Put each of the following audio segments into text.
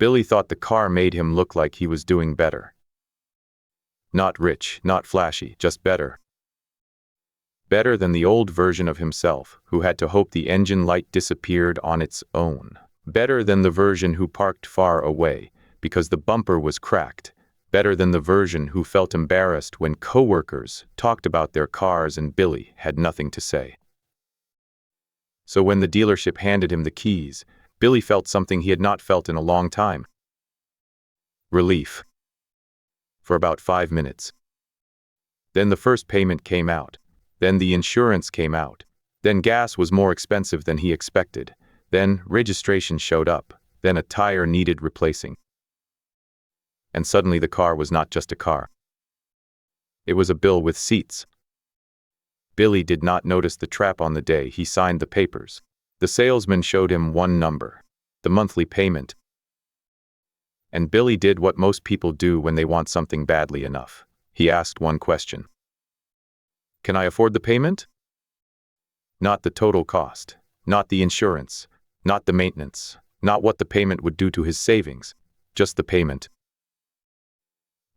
Billy thought the car made him look like he was doing better. Not rich, not flashy, just better. Better than the old version of himself, who had to hope the engine light disappeared on its own. Better than the version who parked far away, because the bumper was cracked. Better than the version who felt embarrassed when coworkers talked about their cars and Billy had nothing to say. So when the dealership handed him the keys, Billy felt something he had not felt in a long time. Relief. For about 5 minutes. Then the first payment came out. Then the insurance came out. Then gas was more expensive than he expected. Then registration showed up. Then a tire needed replacing. And suddenly the car was not just a car. It was a bill with seats. Billy did not notice the trap on the day he signed the papers. The salesman showed him one number, the monthly payment. And Billy did what most people do when they want something badly enough. He asked one question. Can I afford the payment? Not the total cost, not the insurance, not the maintenance, not what the payment would do to his savings, just the payment.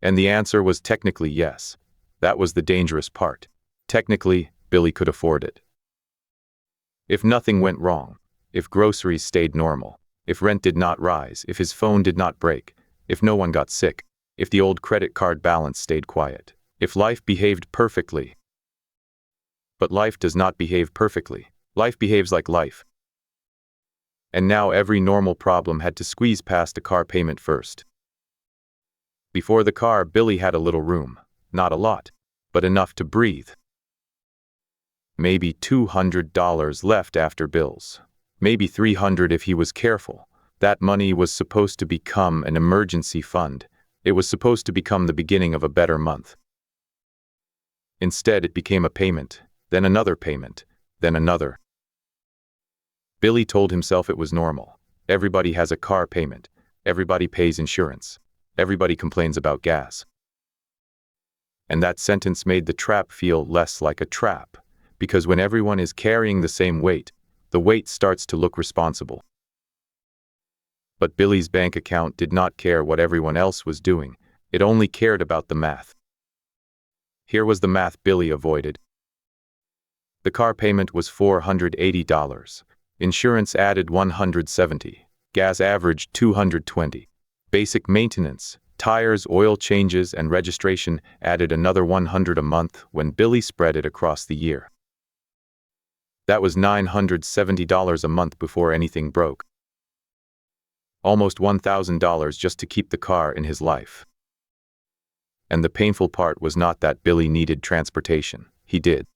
And the answer was technically yes. That was the dangerous part. Technically, Billy could afford it. If nothing went wrong, if groceries stayed normal, if rent did not rise, if his phone did not break, if no one got sick, if the old credit card balance stayed quiet, if life behaved perfectly. But life does not behave perfectly. Life behaves like life. And now every normal problem had to squeeze past a car payment first. Before the car, Billy had a little room. Not a lot, but enough to breathe. Maybe $200 left after bills. Maybe $300 if he was careful. That money was supposed to become an emergency fund. It was supposed to become the beginning of a better month. Instead, it became a payment, then another payment, then another. Billy told himself it was normal. Everybody has a car payment. Everybody pays insurance. Everybody complains about gas. And that sentence made the trap feel less like a trap, because when everyone is carrying the same weight, the weight starts to look responsible. But Billy's bank account did not care what everyone else was doing. It only cared about the math. Here was the math Billy avoided. The car payment was $480. Insurance added $170. Gas averaged $220. Basic maintenance, tires, oil changes, and registration added another $100 a month when Billy spread it across the year. That was $970 a month before anything broke. Almost $1,000 just to keep the car in his life. And the painful part was not that Billy needed transportation. He did.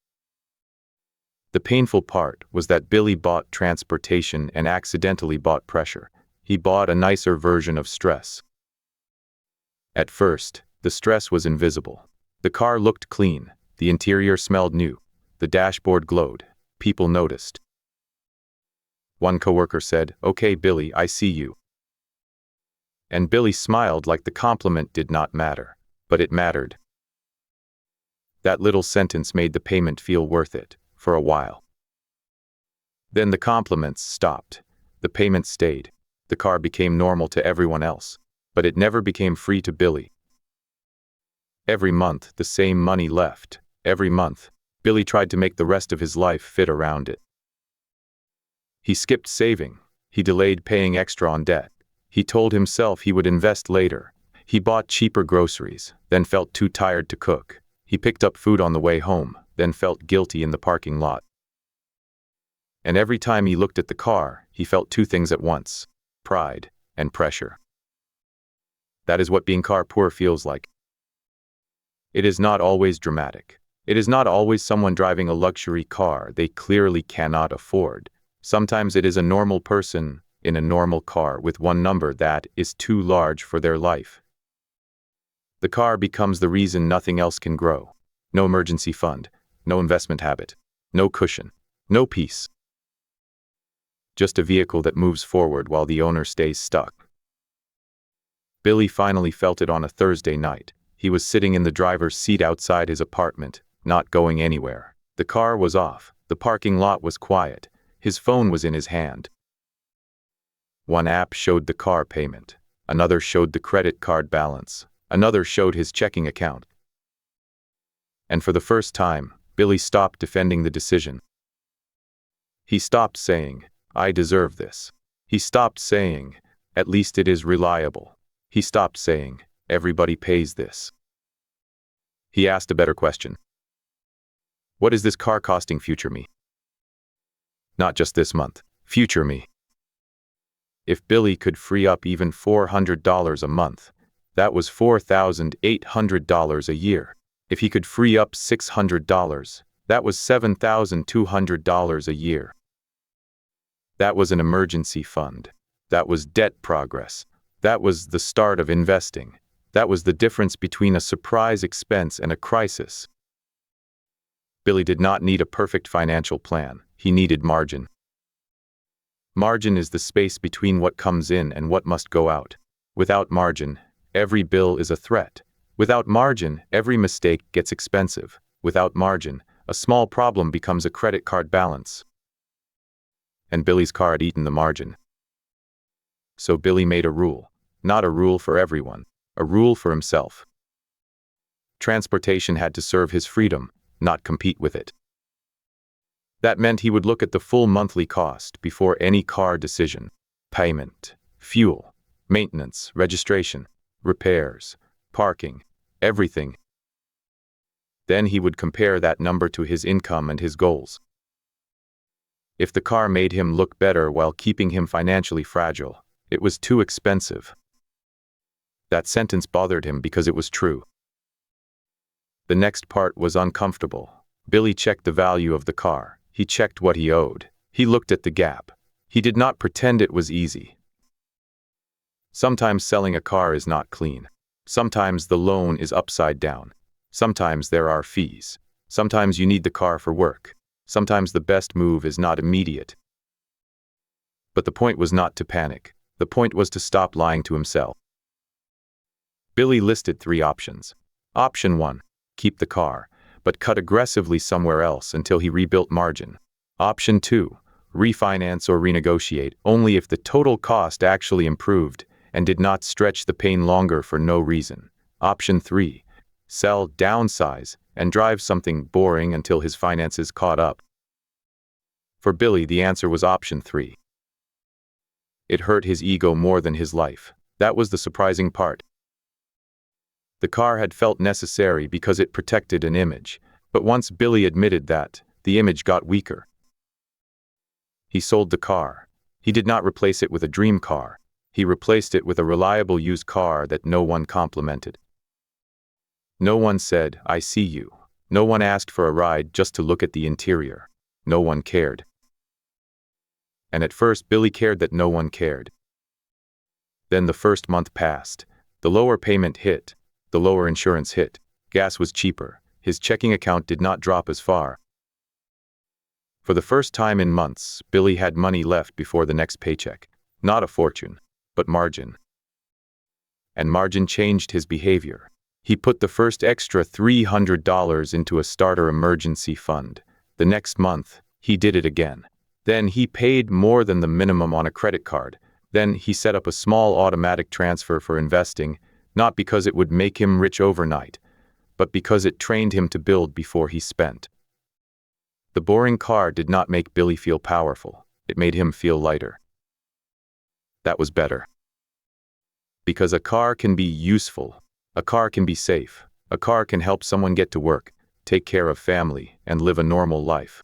The painful part was that Billy bought transportation and accidentally bought pressure. He bought a nicer version of stress. At first, the stress was invisible. The car looked clean. The interior smelled new. The dashboard glowed. People noticed. One coworker said, "Okay, Billy, I see you." And Billy smiled like the compliment did not matter. But it mattered. That little sentence made the payment feel worth it, for a while. Then the compliments stopped. The payment stayed. The car became normal to everyone else. But it never became free to Billy. Every month, the same money left. Every month, Billy tried to make the rest of his life fit around it. He skipped saving. He delayed paying extra on debt. He told himself he would invest later. He bought cheaper groceries, then felt too tired to cook. He picked up food on the way home, then felt guilty in the parking lot. And every time he looked at the car, he felt two things at once: pride and pressure. That is what being car poor feels like. It is not always dramatic. It is not always someone driving a luxury car they clearly cannot afford. Sometimes it is a normal person in a normal car with one number that is too large for their life. The car becomes the reason nothing else can grow. No emergency fund, no investment habit, no cushion, no peace. Just a vehicle that moves forward while the owner stays stuck. Billy finally felt it on a Thursday night. He was sitting in the driver's seat outside his apartment, not going anywhere. The car was off. The parking lot was quiet. His phone was in his hand. One app showed the car payment. Another showed the credit card balance. Another showed his checking account. And for the first time, Billy stopped defending the decision. He stopped saying, "I deserve this." He stopped saying, "At least it is reliable." He stopped saying, "Everybody pays this." He asked a better question. What is this car costing future me? Not just this month, future me. If Billy could free up even $400 a month, that was $4,800 a year. If he could free up $600, that was $7,200 a year. That was an emergency fund. That was debt progress. That was the start of investing. That was the difference between a surprise expense and a crisis. Billy did not need a perfect financial plan. He needed margin. Margin is the space between what comes in and what must go out. Without margin, every bill is a threat. Without margin, every mistake gets expensive. Without margin, a small problem becomes a credit card balance. And Billy's car had eaten the margin. So Billy made a rule. Not a rule for everyone. A rule for himself. Transportation had to serve his freedom, not compete with it. That meant he would look at the full monthly cost before any car decision. Payment, fuel, maintenance, registration, repairs, parking, everything. Then he would compare that number to his income and his goals. If the car made him look better while keeping him financially fragile, it was too expensive. That sentence bothered him because it was true. The next part was uncomfortable. Billy checked the value of the car. He checked what he owed. He looked at the gap. He did not pretend it was easy. Sometimes selling a car is not clean. Sometimes the loan is upside down. Sometimes there are fees. Sometimes you need the car for work. Sometimes the best move is not immediate. But the point was not to panic. The point was to stop lying to himself. Billy listed 3 options. Option 1, keep the car, but cut aggressively somewhere else until he rebuilt margin. Option 2, refinance or renegotiate only if the total cost actually improved and did not stretch the pain longer for no reason. Option 3, sell, downsize, and drive something boring until his finances caught up. For Billy, the answer was option 3. It hurt his ego more than his life. That was the surprising part. The car had felt necessary because it protected an image, but once Billy admitted that, the image got weaker. He sold the car. He did not replace it with a dream car. He replaced it with a reliable used car that no one complimented. No one said, "I see you." No one asked for a ride just to look at the interior. No one cared. And at first Billy cared that no one cared. Then the first month passed. The lower payment hit. The lower insurance hit. Gas was cheaper. His checking account did not drop as far. For the first time in months, Billy had money left before the next paycheck. Not a fortune, but margin. And margin changed his behavior. He put the first extra $300 into a starter emergency fund. The next month, he did it again. Then he paid more than the minimum on a credit card. Then he set up a small automatic transfer for investing, not because it would make him rich overnight, but because it trained him to build before he spent. The boring car did not make Billy feel powerful. It made him feel lighter. That was better. Because a car can be useful. A car can be safe. A car can help someone get to work, take care of family, and live a normal life.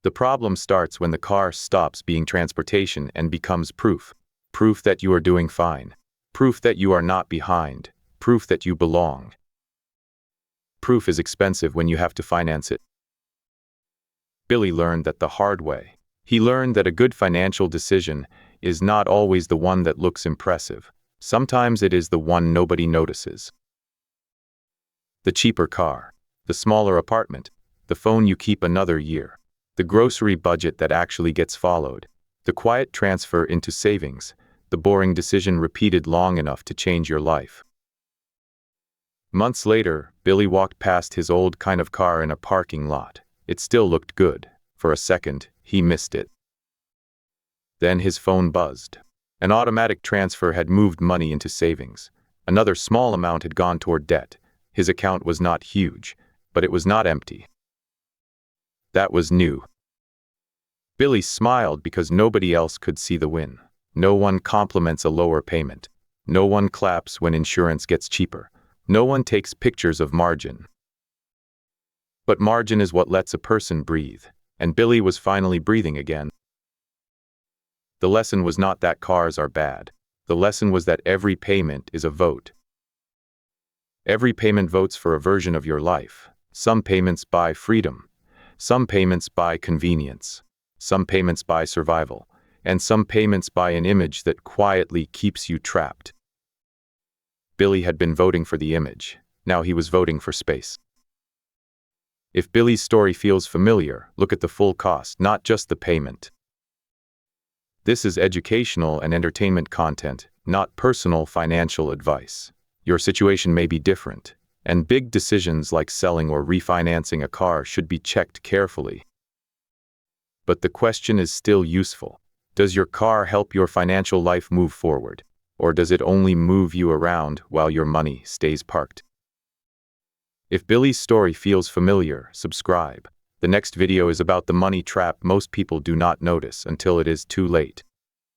The problem starts when the car stops being transportation and becomes proof. Proof that you are doing fine. Proof that you are not behind. Proof that you belong. Proof is expensive when you have to finance it. Billy learned that the hard way. He learned that a good financial decision is not always the one that looks impressive. Sometimes it is the one nobody notices. The cheaper car, the smaller apartment, the phone you keep another year, the grocery budget that actually gets followed, the quiet transfer into savings, the boring decision repeated long enough to change your life. Months later, Billy walked past his old kind of car in a parking lot. It still looked good. For a second, he missed it. Then his phone buzzed. An automatic transfer had moved money into savings. Another small amount had gone toward debt. His account was not huge, but it was not empty. That was new. Billy smiled because nobody else could see the win. No one compliments a lower payment. No one claps when insurance gets cheaper. No one takes pictures of margin. But margin is what lets a person breathe, and Billy was finally breathing again. The lesson was not that cars are bad. The lesson was that every payment is a vote. Every payment votes for a version of your life. Some payments buy freedom. Some payments buy convenience. Some payments buy survival. And some payments buy an image that quietly keeps you trapped. Billy had been voting for the image. Now he was voting for space. If Billy's story feels familiar, look at the full cost, not just the payment. This is educational and entertainment content, not personal financial advice. Your situation may be different, and big decisions like selling or refinancing a car should be checked carefully. But the question is still useful. Does your car help your financial life move forward, or does it only move you around while your money stays parked? If Billy's story feels familiar, subscribe. The next video is about the money trap most people do not notice until it is too late.